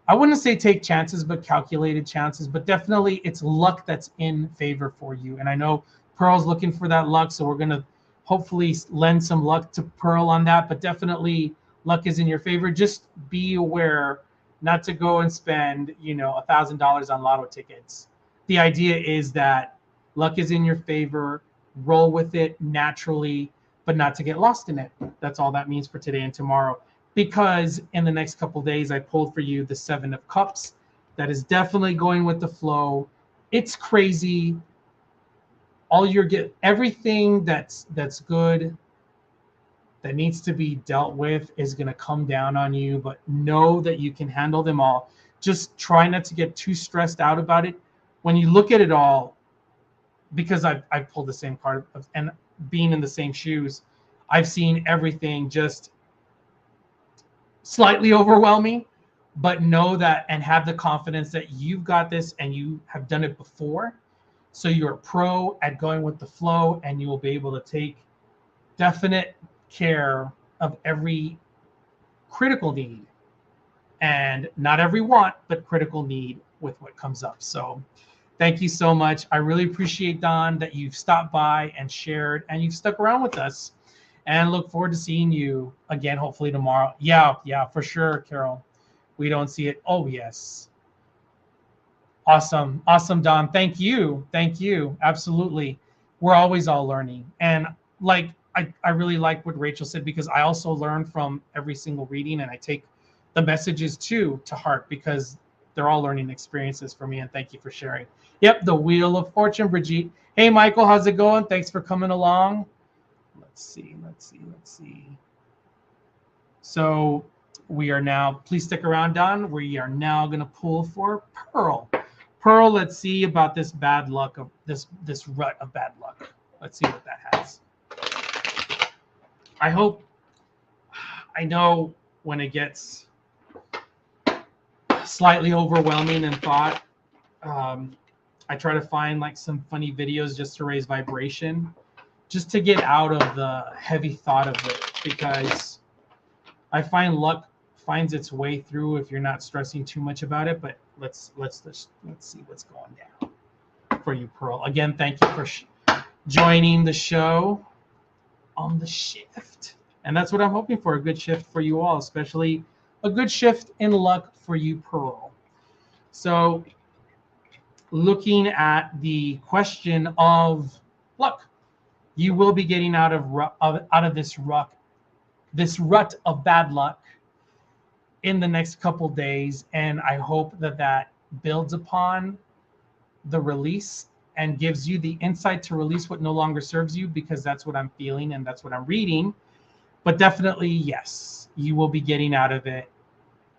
I wouldn't say take chances, but calculated chances, but definitely it's luck that's in favor for you. And I know Pearl's looking for that luck, so we're going to hopefully lend some luck to Pearl on that, but definitely luck is in your favor. Just be aware not to go and spend, $1,000 on lotto tickets. The idea is that luck is in your favor, roll with it naturally, but not to get lost in it. That's all that means for today and tomorrow. Because in the next couple days, I pulled for you the 7 of Cups. That is definitely going with the flow. It's crazy. Everything that's good, that needs to be dealt with, is going to come down on you, but know that you can handle them all. Just try not to get too stressed out about it. When you look at it all, because I've pulled the same card, and being in the same shoes, I've seen everything just slightly overwhelming, but know that and have the confidence that you've got this and you have done it before. So you're a pro at going with the flow, and you will be able to take definite care of every critical need, and not every want, but critical need with what comes up. So thank you so much. I really appreciate, Don, that you've stopped by and shared, and you've stuck around with us, and look forward to seeing you again, hopefully tomorrow. Yeah, for sure, Carol. We don't see it. Oh, yes. Awesome, Don. Thank you. Absolutely. We're always all learning. And I really like what Rachel said, because I also learn from every single reading, and I take the messages to heart, because they're all learning experiences for me. And thank you for sharing. Yep, the Wheel of Fortune, Brigitte. Hey, Michael, how's it going? Thanks for coming along. Let's see. So we are now, please stick around, Don. We are now going to pull for Pearl. Pearl, let's see about this bad luck of this rut of bad luck. Let's see what that has. I know when it gets slightly overwhelming in thought, I try to find some funny videos just to raise vibration, just to get out of the heavy thought of it, because I find luck finds its way through if you're not stressing too much about it. But let's see what's going down for you, Pearl. Again, thank you for joining the show on the shift. And that's what I'm hoping for, a good shift for you all, especially a good shift in luck for you, Pearl. So looking at the question of luck, you will be getting out of this rut of bad luck in the next couple days, and I hope that builds upon the release and gives you the insight to release what no longer serves you, because that's what I'm feeling and that's what I'm reading. But definitely, yes, you will be getting out of it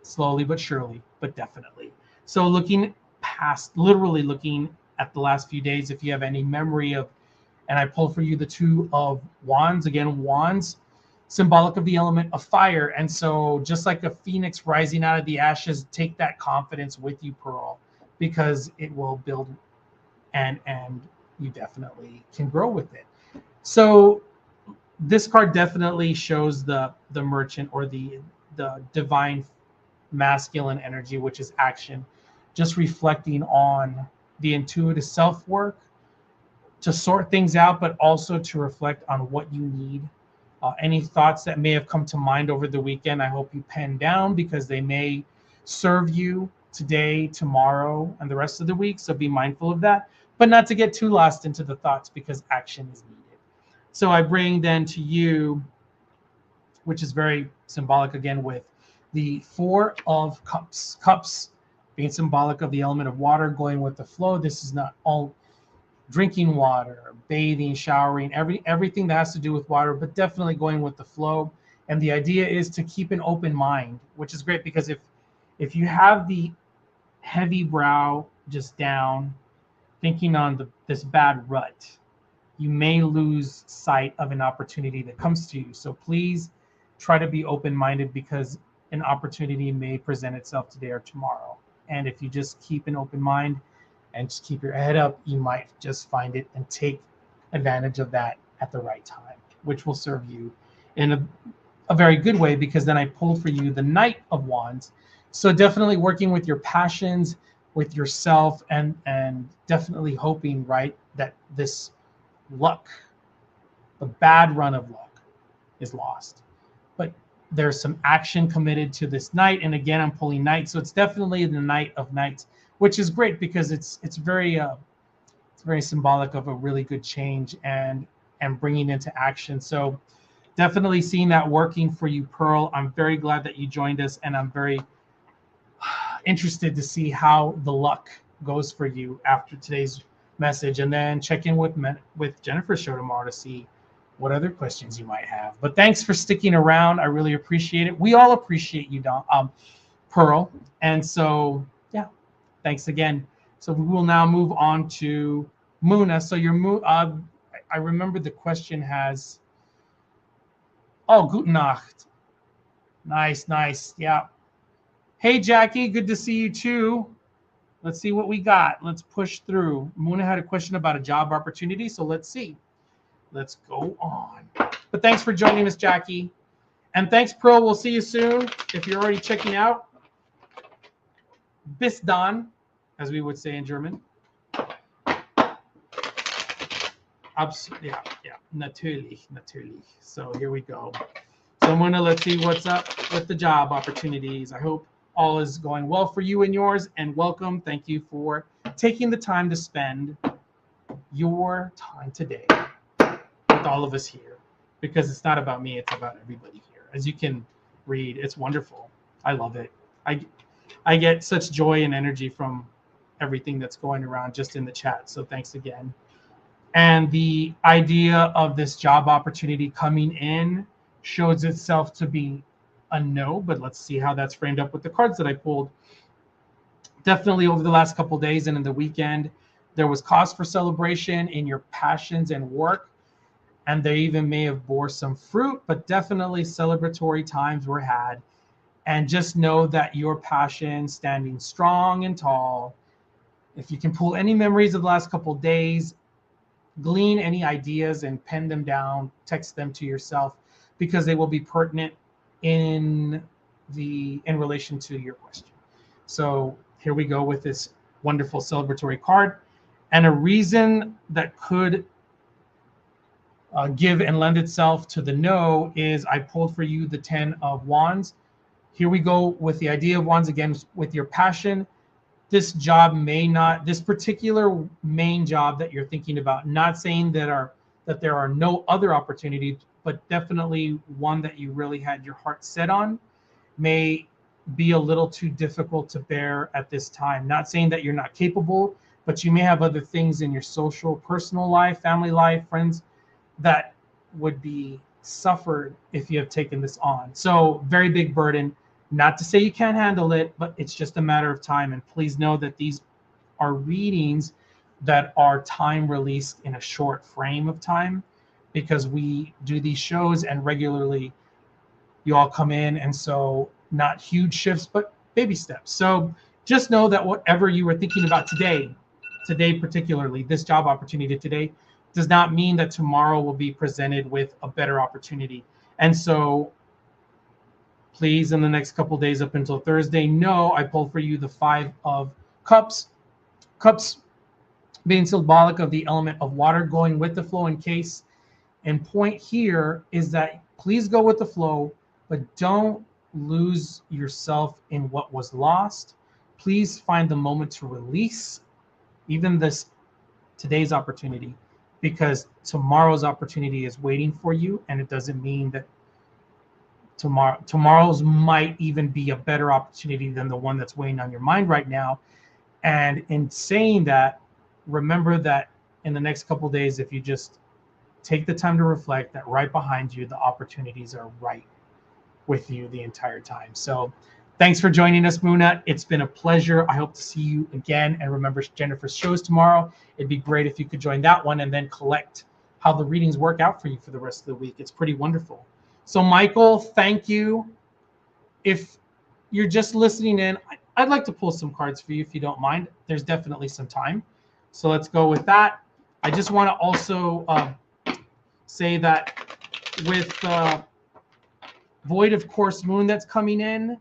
slowly but surely, but definitely. So literally looking at the last few days, if you have any memory of, and I pulled for you the 2 of Wands. Again, Wands, symbolic of the element of fire. And so just like a phoenix rising out of the ashes, take that confidence with you, Pearl, because it will build, and you definitely can grow with it. So this card definitely shows the merchant, or the divine masculine energy, which is action, just reflecting on the intuitive self work to sort things out, but also to reflect on what you need. Any thoughts that may have come to mind over the weekend, I hope you pen down, because they may serve you today, tomorrow, and the rest of the week. So be mindful of that, but not to get too lost into the thoughts, because action is needed. So I bring then to you, which is very symbolic again, with the Four of Cups. Cups being symbolic of the element of water, going with the flow. This is not all drinking water, bathing, showering, everything that has to do with water, but definitely going with the flow. And the idea is to keep an open mind, which is great, because if you have the heavy brow just down, thinking on this bad rut, you may lose sight of an opportunity that comes to you. So please try to be open-minded, because an opportunity may present itself today or tomorrow. And if you just keep an open mind and just keep your head up, you might just find it and take advantage of that at the right time, which will serve you in a very good way, because then I pulled for you the Knight of Wands. So definitely working with your passions, with yourself, and definitely hoping, right, that this luck, the bad run of luck, is lost. But there's some action committed to this night. And again, I'm pulling Knight. So it's definitely the Knight of Knights, which is great, because it's very symbolic of a really good change and bringing into action. So definitely seeing that working for you, Pearl. I'm very glad that you joined us, and I'm very interested to see how the luck goes for you after today's message, and then check in with Jennifer's show tomorrow to see what other questions you might have. But thanks for sticking around. I really appreciate it. We all appreciate you, Pearl. And so, yeah, thanks again. So we will now move on to Muna. So your I remember the question has, oh, Guten Nacht. Nice. Yeah. Hey, Jackie, good to see you too. Let's see what we got. Let's push through. Muna had a question about a job opportunity, so let's see. Let's go on. But thanks for joining us, Jackie. And thanks, Pearl. We'll see you soon. If you're already checking out, bis dann, as we would say in German. Yeah, natürlich. So here we go. So Muna, let's see what's up with the job opportunities. I hope all is going well for you and yours, and welcome. Thank you for taking the time to spend your time today with all of us here, because it's not about me, it's about everybody here. As you can read, it's wonderful. I love it. I get such joy and energy from everything that's going around just in the chat. So thanks again. And the idea of this job opportunity coming in shows itself to be a no, but let's see how that's framed up with the cards that I pulled. Definitely over the last couple of days and in the weekend, there was cause for celebration in your passions and work, and they even may have bore some fruit, but definitely celebratory times were had. And just know that your passion standing strong and tall. If you can pull any memories of the last couple of days, glean any ideas and pen them down, text them to yourself, because they will be pertinent in relation to your question. So here we go with this wonderful celebratory card. And a reason that could give and lend itself to the no is I pulled for you the 10 of Wands. Here we go with the idea of Wands again, with your passion. This job may not, this particular main job that you're thinking about, not saying that there are no other opportunities, but definitely one that you really had your heart set on, may be a little too difficult to bear at this time. Not saying that you're not capable, but you may have other things in your social, personal life, family life, friends, that would be suffered if you have taken this on. So very big burden. Not to say you can't handle it, but it's just a matter of time. And please know that these are readings that are time released in a short frame of time, because we do these shows and regularly you all come in. And so not huge shifts, but baby steps. So just know that whatever you were thinking about today particularly, this job opportunity today, does not mean that tomorrow will be presented with a better opportunity. And so please, in the next couple days up until Thursday, know I pulled for you the 5 of Cups. Cups being symbolic of the element of water, going with the flow in case. And point here is that please go with the flow, but don't lose yourself in what was lost. Please find the moment to release even today's opportunity, because tomorrow's opportunity is waiting for you, and it doesn't mean that tomorrow's might even be a better opportunity than the one that's weighing on your mind right now. And in saying that, remember that in the next couple of days, if you just take the time to reflect, that right behind you, the opportunities are right with you the entire time. So thanks for joining us, Muna. It's been a pleasure. I hope to see you again. And remember, Jennifer's shows tomorrow. It'd be great if you could join that one and then collect how the readings work out for you for the rest of the week. It's pretty wonderful. So Michael, thank you. If you're just listening in, I'd like to pull some cards for you if you don't mind. There's definitely some time. So let's go with that. I just want to also say that with Void of Course Moon that's coming in,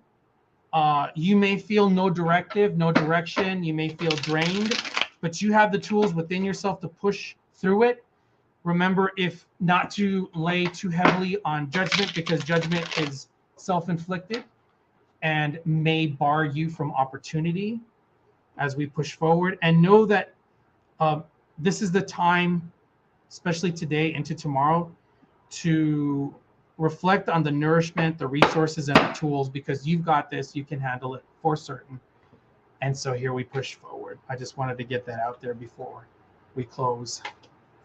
you may feel no directive, no direction. You may feel drained, but you have the tools within yourself to push through it. Remember, if not to lay too heavily on judgment, because judgment is self-inflicted and may bar you from opportunity as we push forward. And know that this is the time, especially today into tomorrow, to reflect on the nourishment, the resources, and the tools, because you've got this, you can handle it for certain. And so here we push forward. I just wanted to get that out there before we close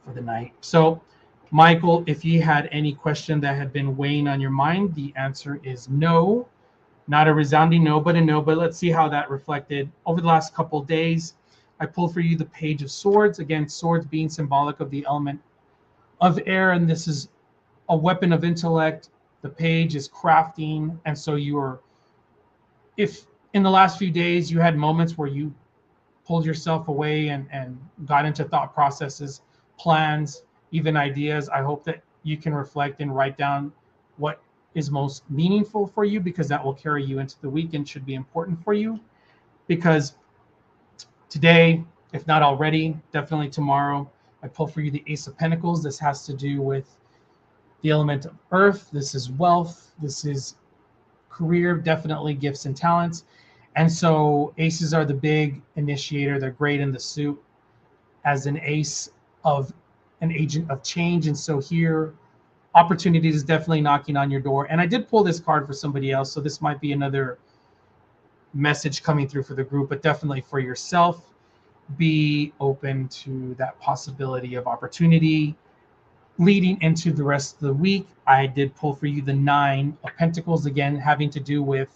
for the night. So Michael, if you had any question that had been weighing on your mind, the answer is no. Not a resounding no, but a no. But let's see how that reflected over the last couple of days. I pulled for you the Page of Swords. Again, swords being symbolic of the element of air, and this is a weapon of intellect. The page is crafting, and so if in the last few days you had moments where you pulled yourself away and got into thought processes, plans, even ideas, I hope that you can reflect and write down what is most meaningful for you, because that will carry you into the week and should be important for you. Because today, if not already, definitely tomorrow, I pull for you the Ace of Pentacles. This has to do with the element of earth. This is wealth. This is career, definitely gifts and talents. And so aces are the big initiator. They're great in the suit as an ace of an agent of change. And so here, opportunity is definitely knocking on your door. And I did pull this card for somebody else, so this might be another message coming through for the group, but definitely for yourself. Be open to that possibility of opportunity leading into the rest of the week. I did pull for you the 9 of Pentacles, again, having to do with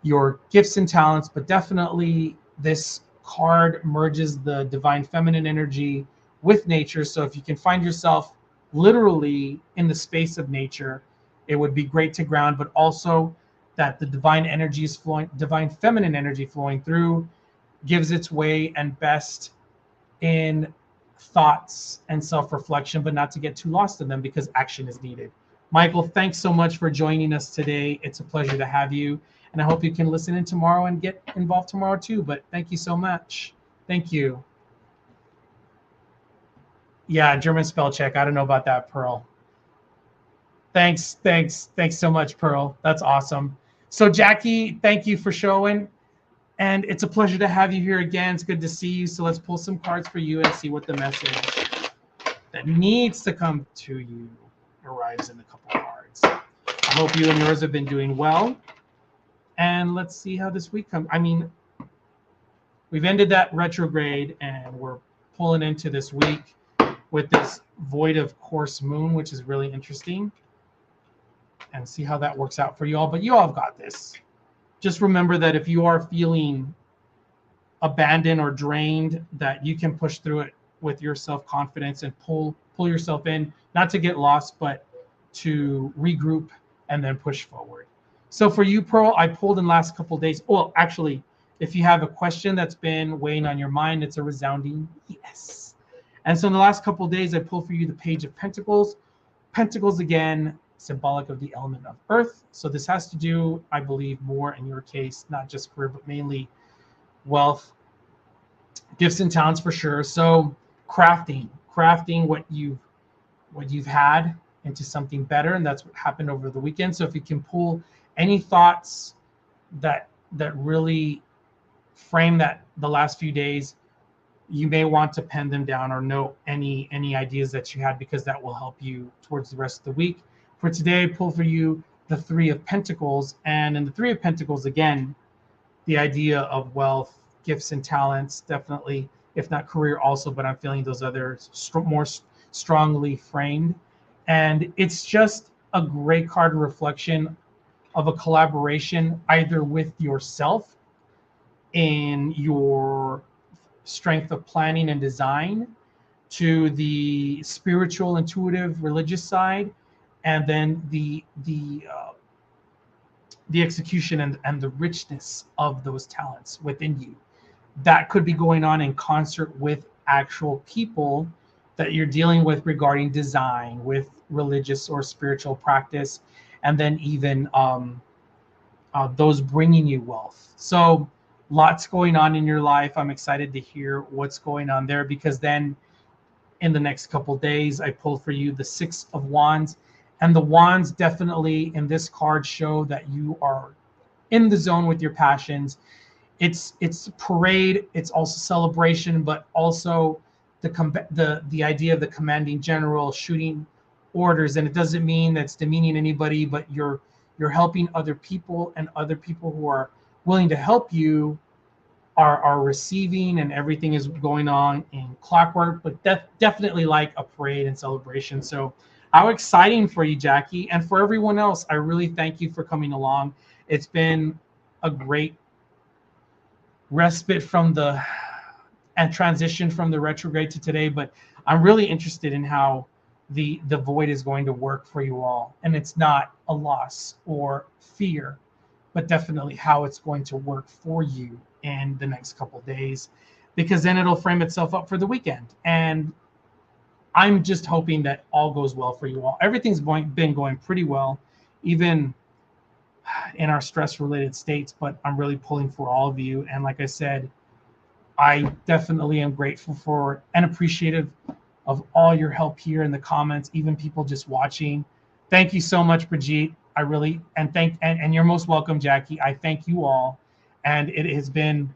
your gifts and talents, but definitely this card merges the divine feminine energy with nature. So if you can find yourself literally in the space of nature, it would be great to ground, but also that the divine energy is flowing, divine feminine energy flowing through, gives its way and best in thoughts and self-reflection, but not to get too lost in them, because action is needed. Michael, thanks so much for joining us today. It's a pleasure to have you, and I hope you can listen in tomorrow and get involved tomorrow too. But thank you so much. Thank you. Yeah, German spell check. I don't know about that, Pearl. Thanks so much, Pearl. That's awesome. So Jackie, thank you for showing. And it's a pleasure to have you here again. It's good to see you. So let's pull some cards for you and see what the message that needs to come to you arrives in a couple of cards. I hope you and yours have been doing well. And let's see how this week comes. I mean, we've ended that retrograde and we're pulling into this week with this Void of Course Moon, which is really interesting. And see how that works out for you all. But you all have got this. Just remember that if you are feeling abandoned or drained, that you can push through it with your self-confidence and pull yourself in, not to get lost, but to regroup and then push forward. So for you, Pearl, I pulled in the last couple of days. Well, actually, if you have a question that's been weighing on your mind, it's a resounding yes. And so in the last couple of days, I pulled for you the Page of Pentacles. Pentacles, again, symbolic of the element of earth. So this has to do, I believe, more in your case, not just career, but mainly wealth, gifts and talents for sure. So crafting what you've had into something better, and that's what happened over the weekend. So if you can pull any thoughts that really frame that the last few days, you may want to pen them down or note any ideas that you had, because that will help you towards the rest of the week. For today, I pull for you the Three of Pentacles, and in the Three of Pentacles, again, the idea of wealth, gifts and talents, definitely, if not career also, but I'm feeling those others more strongly framed. And it's just a great card reflection of a collaboration either with yourself in your strength of planning and design, to the spiritual, intuitive, religious side, and then the execution and the richness of those talents within you. That could be going on in concert with actual people that you're dealing with regarding design, with religious or spiritual practice, and then even those bringing you wealth. So lots going on in your life. I'm excited to hear what's going on there, because then in the next couple days, I pulled for you the Six of Wands. And the wands definitely in this card show that you are in the zone with your passions. It's parade, it's also celebration, but also the idea of the commanding general shooting orders. And it doesn't mean that's demeaning anybody, but you're helping other people, and other people who are willing to help you are receiving, and everything is going on in clockwork, but definitely like a parade and celebration. So how exciting for you, Jackie, and for everyone else. I really thank you for coming along. It's been a great respite from and transition from the retrograde to today, but I'm really interested in how the void is going to work for you all. And it's not a loss or fear, but definitely how it's going to work for you in the next couple of days, because then it'll frame itself up for the weekend. And I'm just hoping that all goes well for you all. Everything's been going pretty well, even in our stress-related states, but I'm really pulling for all of you. And like I said, I definitely am grateful for and appreciative of all your help here in the comments, even people just watching. Thank you so much, Brigitte. I really, and you're most welcome, Jackie. I thank you all. And it has been,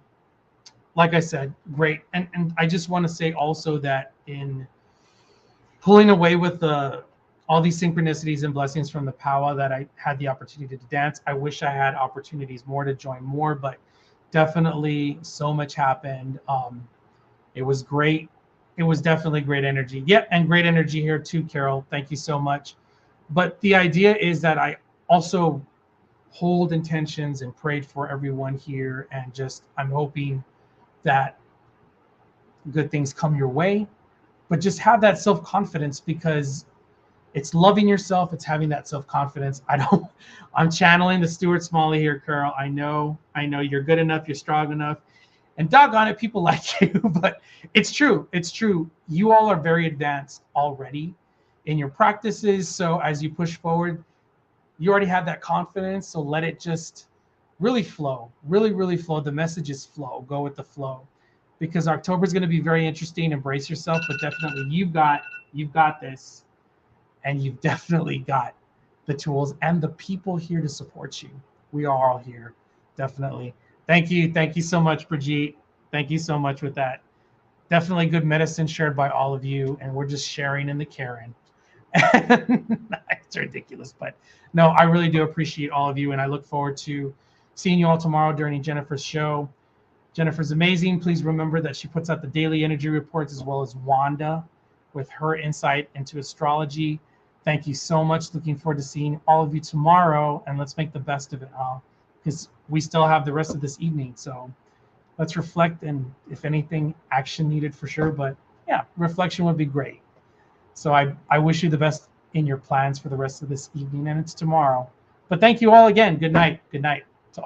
like I said, great. And I just want to say also that in pulling away with all these synchronicities and blessings from the powwow that I had the opportunity to dance, I wish I had opportunities more to join more, but definitely so much happened. It was great. It was definitely great energy. Yeah, and great energy here too, Carol. Thank you so much. But the idea is that I also hold intentions and prayed for everyone here, and just I'm hoping that good things come your way. But just have that self-confidence, because it's loving yourself. It's having that self-confidence. I'm channeling the Stuart Smalley here, Carol. I know you're good enough. You're strong enough. And doggone it, people like you. But it's true. It's true. You all are very advanced already in your practices. So as you push forward, you already have that confidence. So let it just really flow. Really, really flow. The messages flow. Go with the flow. Because October is going to be very interesting. Embrace yourself, but definitely you've got this, and you've definitely got the tools and the people here to support you. We are all here, definitely. Thank you so much, Brigitte. Thank you so much with that. Definitely good medicine shared by all of you, and we're just sharing in the caring. It's ridiculous, but no, I really do appreciate all of you, and I look forward to seeing you all tomorrow during Jennifer's show. Jennifer's amazing. Please remember that she puts out the daily energy reports, as well as Wanda with her insight into astrology. Thank you so much. Looking forward to seeing all of you tomorrow, and let's make the best of it all, because we still have the rest of this evening. So let's reflect, and if anything, action needed for sure. But yeah, reflection would be great. So I wish you the best in your plans for the rest of this evening, and it's tomorrow. But thank you all again. Good night. Good night.